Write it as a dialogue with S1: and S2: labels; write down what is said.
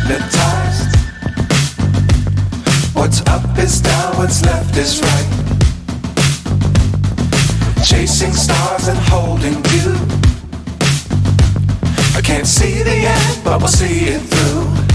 S1: hypnotized. What's up is down, what's left is right. Chasing stars and holding you. I can't see the end, but we'll see it through.